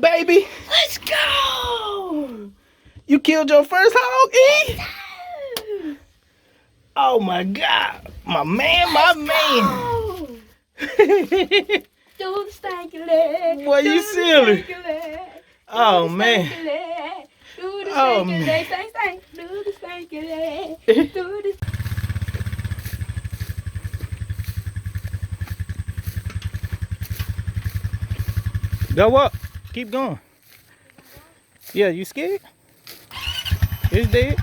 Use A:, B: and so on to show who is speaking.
A: baby.
B: Let's go.
A: You killed your first hog, E? Oh my God. My man, my man.
B: Do the stanky leg.
A: Boy, you silly. Oh man.
B: Do the
A: Oh,
B: stanky leg. Stank. Do the stanky leg. Do the
A: Go up. Keep going. Yeah, you scared? It's dead.